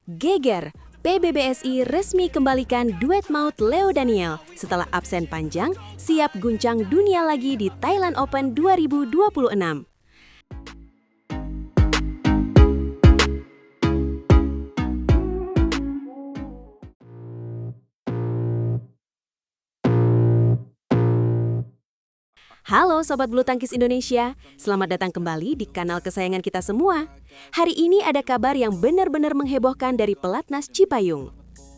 Geger, PBBSI resmi kembalikan duet maut Leo Daniel setelah absen panjang, siap guncang dunia lagi di Thailand Open 2026. Halo Sobat Bulu Tangkis Indonesia, selamat datang kembali di kanal kesayangan kita semua. Hari ini ada kabar yang benar-benar menghebohkan dari pelatnas Cipayung.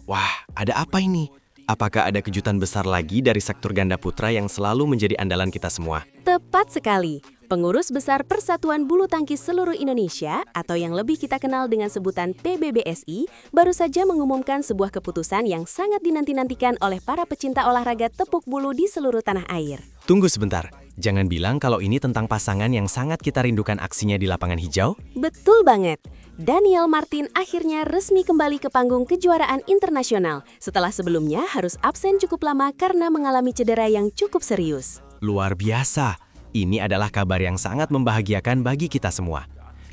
Wah, ada apa ini? Apakah ada kejutan besar lagi dari sektor ganda putra yang selalu menjadi andalan kita semua? Tepat sekali, pengurus besar Persatuan Bulu Tangkis Seluruh Indonesia atau yang lebih kita kenal dengan sebutan PBBSI baru saja mengumumkan sebuah keputusan yang sangat dinanti-nantikan oleh para pecinta olahraga tepuk bulu di seluruh tanah air. Tunggu sebentar, jangan bilang kalau ini tentang pasangan yang sangat kita rindukan aksinya di lapangan hijau? Betul banget. Daniel Martin akhirnya resmi kembali ke panggung kejuaraan internasional setelah sebelumnya harus absen cukup lama karena mengalami cedera yang cukup serius. Luar biasa, ini adalah kabar yang sangat membahagiakan bagi kita semua.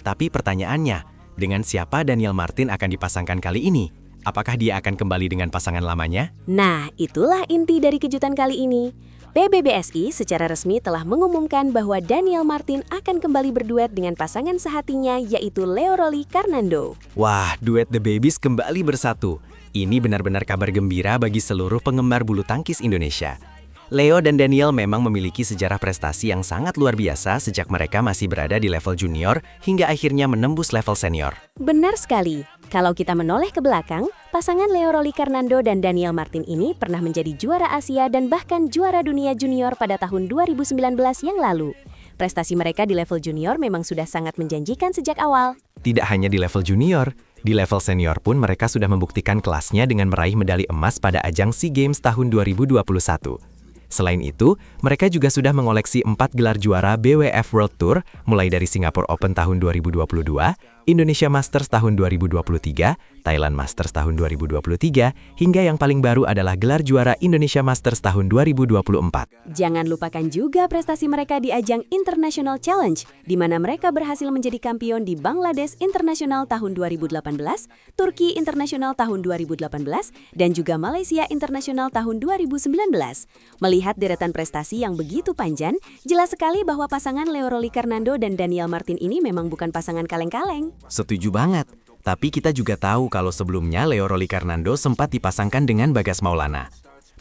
Tapi pertanyaannya, dengan siapa Daniel Martin akan dipasangkan kali ini? Apakah dia akan kembali dengan pasangan lamanya? Nah, itulah inti dari kejutan kali ini. PBBSI secara resmi telah mengumumkan bahwa Daniel Martin akan kembali berduet dengan pasangan sehatinya yaitu Leo Rolly Karnando. Wah, duet The Babies kembali bersatu. Ini benar-benar kabar gembira bagi seluruh penggemar bulu tangkis Indonesia. Leo dan Daniel memang memiliki sejarah prestasi yang sangat luar biasa sejak mereka masih berada di level junior hingga akhirnya menembus level senior. Benar sekali. Kalau kita menoleh ke belakang, pasangan Leo Rolly Karnando dan Daniel Martin ini pernah menjadi juara Asia dan bahkan juara dunia junior pada tahun 2019 yang lalu. Prestasi mereka di level junior memang sudah sangat menjanjikan sejak awal. Tidak hanya di level junior, di level senior pun mereka sudah membuktikan kelasnya dengan meraih medali emas pada ajang SEA Games tahun 2021. Selain itu, mereka juga sudah mengoleksi 4 gelar juara BWF World Tour, mulai dari Singapore Open tahun 2022, Indonesia Masters tahun 2023, Thailand Masters tahun 2023, hingga yang paling baru adalah gelar juara Indonesia Masters tahun 2024. Jangan lupakan juga prestasi mereka di ajang International Challenge, di mana mereka berhasil menjadi kampion di Bangladesh International tahun 2018, Turki International tahun 2018, dan juga Malaysia International tahun 2019. Melihat deretan prestasi yang begitu panjang, jelas sekali bahwa pasangan Leo Rolly Karnando dan Daniel Martin ini memang bukan pasangan kaleng-kaleng. Setuju banget. Tapi kita juga tahu kalau sebelumnya Leo Rolly Karnando sempat dipasangkan dengan Bagas Maulana.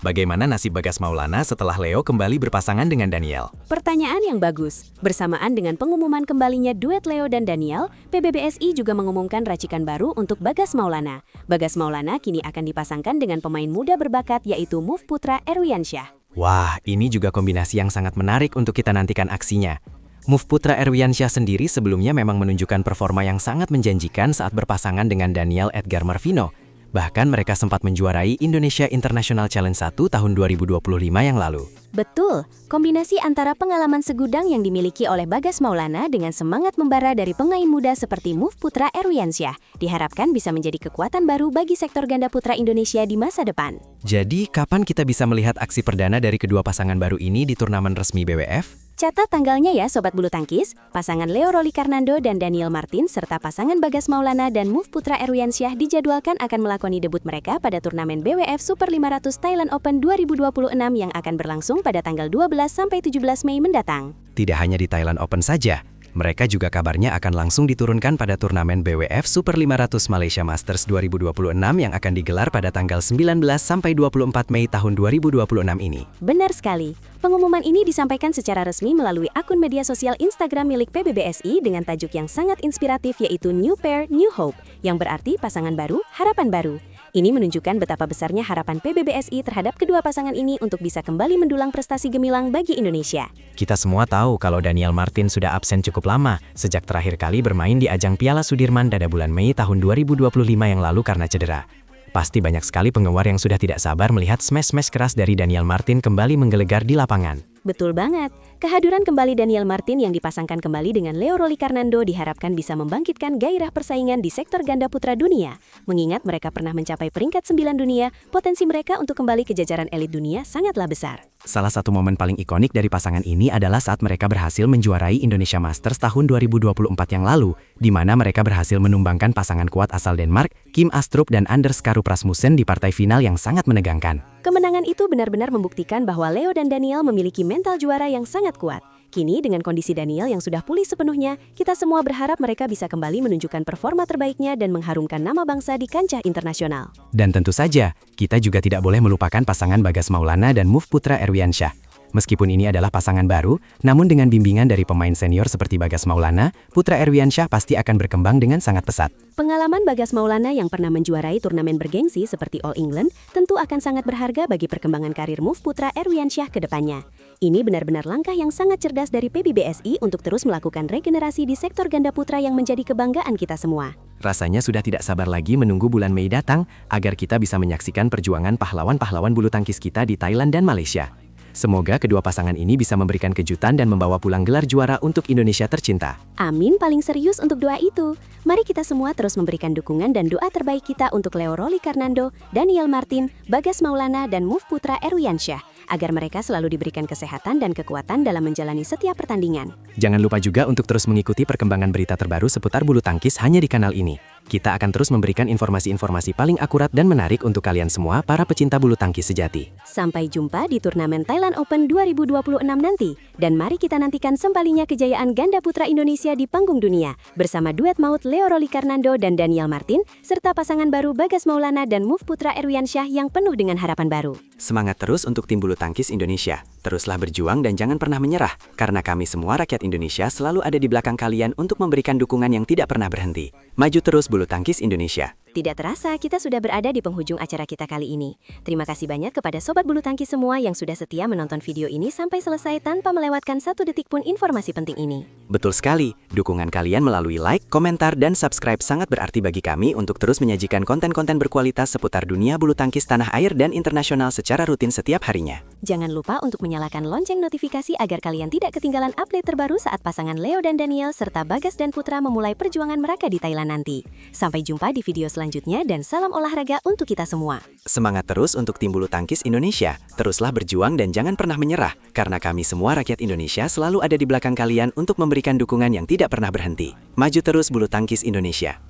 Bagaimana nasib Bagas Maulana setelah Leo kembali berpasangan dengan Daniel? Pertanyaan yang bagus. Bersamaan dengan pengumuman kembalinya duet Leo dan Daniel, PBBSI juga mengumumkan racikan baru untuk Bagas Maulana. Bagas Maulana kini akan dipasangkan dengan pemain muda berbakat yaitu Move Putra Erwiansyah. Wah, ini juga kombinasi yang sangat menarik untuk kita nantikan aksinya. Move Putra Erwiansyah sendiri sebelumnya memang menunjukkan performa yang sangat menjanjikan saat berpasangan dengan Daniel Edgar Marvino. Bahkan mereka sempat menjuarai Indonesia International Challenge 1 tahun 2025 yang lalu. Betul, kombinasi antara pengalaman segudang yang dimiliki oleh Bagas Maulana dengan semangat membara dari pemain muda seperti Move Putra Erwiansyah diharapkan bisa menjadi kekuatan baru bagi sektor ganda putra Indonesia di masa depan. Jadi, kapan kita bisa melihat aksi perdana dari kedua pasangan baru ini di turnamen resmi BWF? Catat tanggalnya ya Sobat Bulu Tangkis, pasangan Leo Rolly Karnando dan Daniel Martin serta pasangan Bagas Maulana dan Move Putra Erwiansyah dijadwalkan akan melakoni debut mereka pada turnamen BWF Super 500 Thailand Open 2026 yang akan berlangsung pada tanggal 12-17 Mei mendatang. Tidak hanya di Thailand Open saja, mereka juga kabarnya akan langsung diturunkan pada turnamen BWF Super 500 Malaysia Masters 2026 yang akan digelar pada tanggal 19-24 Mei tahun 2026 ini. Benar sekali. Pengumuman ini disampaikan secara resmi melalui akun media sosial Instagram milik PBBSI dengan tajuk yang sangat inspiratif yaitu New Pair, New Hope, yang berarti pasangan baru, harapan baru. Ini menunjukkan betapa besarnya harapan PBBSI terhadap kedua pasangan ini untuk bisa kembali mendulang prestasi gemilang bagi Indonesia. Kita semua tahu kalau Daniel Martin sudah absen cukup lama, sejak terakhir kali bermain di ajang Piala Sudirman pada bulan Mei tahun 2025 yang lalu karena cedera. Pasti banyak sekali penggemar yang sudah tidak sabar melihat smash-smash keras dari Daniel Martin kembali menggelegar di lapangan. Betul banget. Kehadiran kembali Daniel Martin yang dipasangkan kembali dengan Leo Rolicarnando diharapkan bisa membangkitkan gairah persaingan di sektor ganda putra dunia. Mengingat mereka pernah mencapai peringkat 9 dunia, potensi mereka untuk kembali ke jajaran elit dunia sangatlah besar. Salah satu momen paling ikonik dari pasangan ini adalah saat mereka berhasil menjuarai Indonesia Masters tahun 2024 yang lalu, di mana mereka berhasil menumbangkan pasangan kuat asal Denmark, Kim Astrup dan Anders Karup Rasmussen di partai final yang sangat menegangkan. Kemenangan itu benar-benar membuktikan bahwa Leo dan Daniel memiliki mental juara yang sangat kuat. Kini dengan kondisi Daniel yang sudah pulih sepenuhnya, kita semua berharap mereka bisa kembali menunjukkan performa terbaiknya dan mengharumkan nama bangsa di kancah internasional. Dan tentu saja, kita juga tidak boleh melupakan pasangan Bagas Maulana dan Move Putra Erwiansyah. Meskipun ini adalah pasangan baru, namun dengan bimbingan dari pemain senior seperti Bagas Maulana, Putra Erwiansyah pasti akan berkembang dengan sangat pesat. Pengalaman Bagas Maulana yang pernah menjuarai turnamen bergengsi seperti All England tentu akan sangat berharga bagi perkembangan karir Move Putra Erwiansyah ke depannya. Ini benar-benar langkah yang sangat cerdas dari PBBSI untuk terus melakukan regenerasi di sektor ganda putra yang menjadi kebanggaan kita semua. Rasanya sudah tidak sabar lagi menunggu bulan Mei datang agar kita bisa menyaksikan perjuangan pahlawan-pahlawan bulu tangkis kita di Thailand dan Malaysia. Semoga kedua pasangan ini bisa memberikan kejutan dan membawa pulang gelar juara untuk Indonesia tercinta. Amin paling serius untuk doa itu. Mari kita semua terus memberikan dukungan dan doa terbaik kita untuk Leo Rolicarnando, Daniel Martin, Bagas Maulana, dan Move Putra Erwiansyah, agar mereka selalu diberikan kesehatan dan kekuatan dalam menjalani setiap pertandingan. Jangan lupa juga untuk terus mengikuti perkembangan berita terbaru seputar bulu tangkis hanya di kanal ini. Kita akan terus memberikan informasi-informasi paling akurat dan menarik untuk kalian semua para pecinta bulu tangkis sejati. Sampai jumpa di turnamen Thailand Open 2026 nanti. Dan mari kita nantikan sempalinya kejayaan ganda putra Indonesia di panggung dunia bersama duet maut Leo Rolicarnando dan Daniel Martin serta pasangan baru Bagas Maulana dan Move Putra Erwiansyah yang penuh dengan harapan baru. Semangat terus untuk tim bulu tangkis Indonesia. Teruslah berjuang dan jangan pernah menyerah, karena kami semua rakyat Indonesia selalu ada di belakang kalian untuk memberikan dukungan yang tidak pernah berhenti. Maju terus bulu tangkis Indonesia. Tidak terasa kita sudah berada di penghujung acara kita kali ini. Terima kasih banyak kepada Sobat Bulu Tangkis semua yang sudah setia menonton video ini sampai selesai tanpa melewatkan satu detik pun informasi penting ini. Betul sekali, dukungan kalian melalui like, komentar, dan subscribe sangat berarti bagi kami untuk terus menyajikan konten-konten berkualitas seputar dunia bulu tangkis tanah air dan internasional secara rutin setiap harinya. Jangan lupa untuk menyalakan lonceng notifikasi agar kalian tidak ketinggalan update terbaru saat pasangan Leo dan Daniel serta Bagas dan Putra memulai perjuangan mereka di Thailand nanti. Sampai jumpa di video selanjutnya dan salam olahraga untuk kita semua. Semangat terus untuk tim bulu tangkis Indonesia. Teruslah berjuang dan jangan pernah menyerah, karena kami semua rakyat Indonesia selalu ada di belakang kalian untuk memberikan dukungan yang tidak pernah berhenti. Maju terus bulu tangkis Indonesia.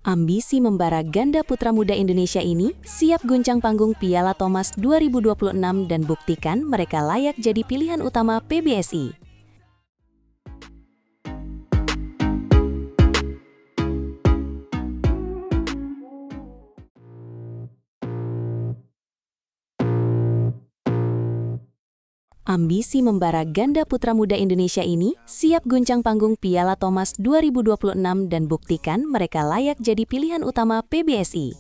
Ambisi membara ganda putra muda Indonesia ini siap guncang panggung Piala Thomas 2026 dan buktikan mereka layak jadi pilihan utama PBSI. Ambisi membara ganda putra muda Indonesia ini siap guncang panggung Piala Thomas 2026 dan buktikan mereka layak jadi pilihan utama PBSI.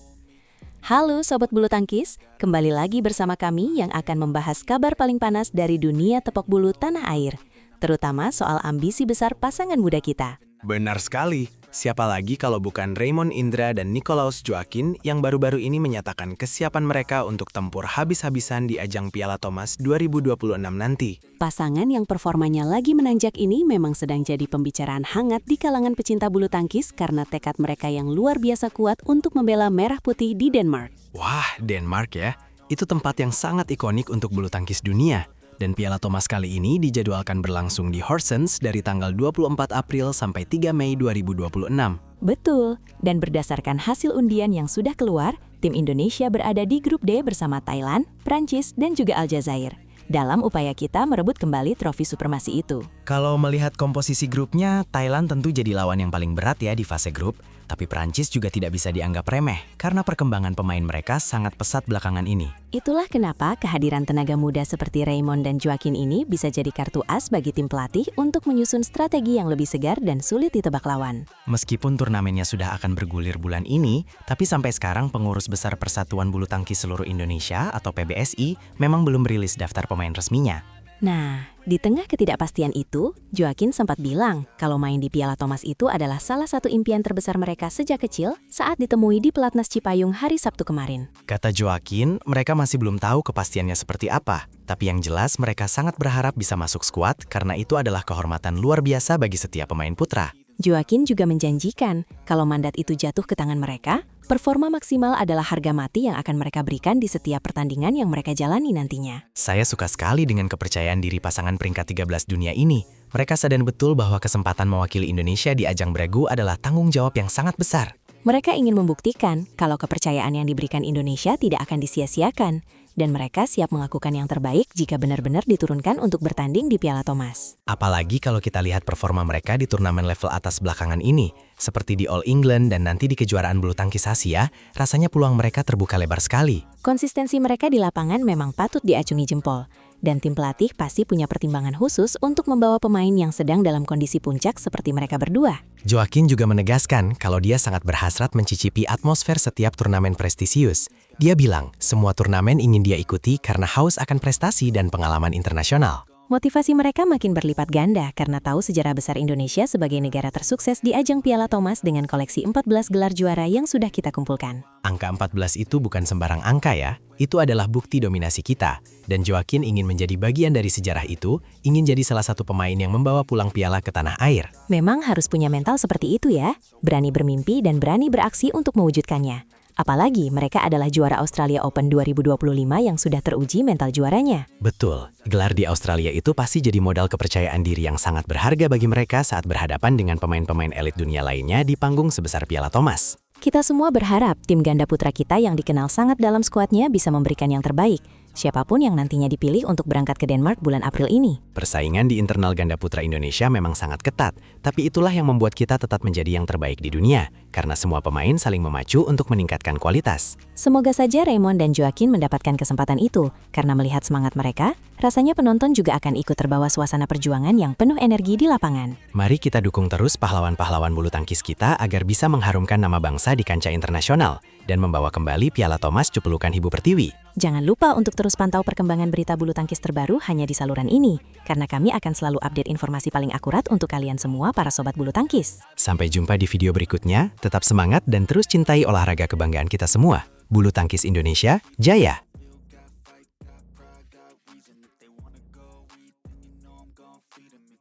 Halo Sobat Bulu Tangkis, kembali lagi bersama kami yang akan membahas kabar paling panas dari dunia tepok bulu tanah air, terutama soal ambisi besar pasangan muda kita. Benar sekali. Siapa lagi kalau bukan Raymond Indra dan Nicolaus Joaquin yang baru-baru ini menyatakan kesiapan mereka untuk tempur habis-habisan di ajang Piala Thomas 2026 nanti. Pasangan yang performanya lagi menanjak ini memang sedang jadi pembicaraan hangat di kalangan pecinta bulu tangkis karena tekad mereka yang luar biasa kuat untuk membela merah putih di Denmark. Wah, Denmark ya. Itu tempat yang sangat ikonik untuk bulu tangkis dunia. Dan Piala Thomas kali ini dijadwalkan berlangsung di Horsens dari tanggal 24 April sampai 3 Mei 2026. Betul, dan berdasarkan hasil undian yang sudah keluar, tim Indonesia berada di grup D bersama Thailand, Prancis, dan juga Aljazair. Dalam upaya kita merebut kembali trofi supremasi itu. Kalau melihat komposisi grupnya, Thailand tentu jadi lawan yang paling berat ya di fase grup. Tapi Prancis juga tidak bisa dianggap remeh karena perkembangan pemain mereka sangat pesat belakangan ini. Itulah kenapa kehadiran tenaga muda seperti Raymond dan Joaquin ini bisa jadi kartu as bagi tim pelatih untuk menyusun strategi yang lebih segar dan sulit ditebak lawan. Meskipun turnamennya sudah akan bergulir bulan ini, tapi sampai sekarang pengurus besar Persatuan Bulu Tangkis Seluruh Indonesia atau PBSI memang belum rilis daftar pemain resminya. Nah, di tengah ketidakpastian itu, Joaquin sempat bilang kalau main di Piala Thomas itu adalah salah satu impian terbesar mereka sejak kecil saat ditemui di Pelatnas Cipayung hari Sabtu kemarin. Kata Joaquin, mereka masih belum tahu kepastiannya seperti apa. Tapi yang jelas mereka sangat berharap bisa masuk skuad karena itu adalah kehormatan luar biasa bagi setiap pemain putra. Joaquin juga menjanjikan kalau mandat itu jatuh ke tangan mereka, performa maksimal adalah harga mati yang akan mereka berikan di setiap pertandingan yang mereka jalani nantinya. Saya suka sekali dengan kepercayaan diri pasangan peringkat 13 dunia ini. Mereka sadar betul bahwa kesempatan mewakili Indonesia di ajang Bragu adalah tanggung jawab yang sangat besar. Mereka ingin membuktikan kalau kepercayaan yang diberikan Indonesia tidak akan disia-siakan, dan mereka siap melakukan yang terbaik jika benar-benar diturunkan untuk bertanding di Piala Thomas. Apalagi kalau kita lihat performa mereka di turnamen level atas belakangan ini, seperti di All England dan nanti di kejuaraan bulu tangkis Asia, rasanya peluang mereka terbuka lebar sekali. Konsistensi mereka di lapangan memang patut diacungi jempol, dan tim pelatih pasti punya pertimbangan khusus untuk membawa pemain yang sedang dalam kondisi puncak seperti mereka berdua. Joaquin juga menegaskan kalau dia sangat berhasrat mencicipi atmosfer setiap turnamen prestisius. Dia bilang, semua turnamen ingin dia ikuti karena haus akan prestasi dan pengalaman internasional. Motivasi mereka makin berlipat ganda karena tahu sejarah besar Indonesia sebagai negara tersukses di ajang Piala Thomas dengan koleksi 14 gelar juara yang sudah kita kumpulkan. Angka 14 itu bukan sembarang angka ya, itu adalah bukti dominasi kita. Dan Joaquin ingin menjadi bagian dari sejarah itu, ingin jadi salah satu pemain yang membawa pulang piala ke tanah air. Memang harus punya mental seperti itu ya, berani bermimpi dan berani beraksi untuk mewujudkannya. Apalagi mereka adalah juara Australia Open 2025 yang sudah teruji mental juaranya. Betul, gelar di Australia itu pasti jadi modal kepercayaan diri yang sangat berharga bagi mereka saat berhadapan dengan pemain-pemain elit dunia lainnya di panggung sebesar Piala Thomas. Kita semua berharap tim ganda putra kita yang dikenal sangat dalam skuadnya bisa memberikan yang terbaik, siapapun yang nantinya dipilih untuk berangkat ke Denmark bulan April ini. Persaingan di internal ganda putra Indonesia memang sangat ketat, tapi itulah yang membuat kita tetap menjadi yang terbaik di dunia, karena semua pemain saling memacu untuk meningkatkan kualitas. Semoga saja Raymond dan Joaquin mendapatkan kesempatan itu, karena melihat semangat mereka, rasanya penonton juga akan ikut terbawa suasana perjuangan yang penuh energi di lapangan. Mari kita dukung terus pahlawan-pahlawan bulu tangkis kita agar bisa mengharumkan nama bangsa di kancah internasional dan membawa kembali Piala Thomas Cupelukan Ibu Pertiwi. Jangan lupa untuk terus pantau perkembangan berita bulu tangkis terbaru hanya di saluran ini, karena kami akan selalu update informasi paling akurat untuk kalian semua para sobat bulu tangkis. Sampai jumpa di video berikutnya, tetap semangat dan terus cintai olahraga kebanggaan kita semua. Bulu tangkis Indonesia, jaya! They wanna go eat, and you know I'm gon' feed 'em.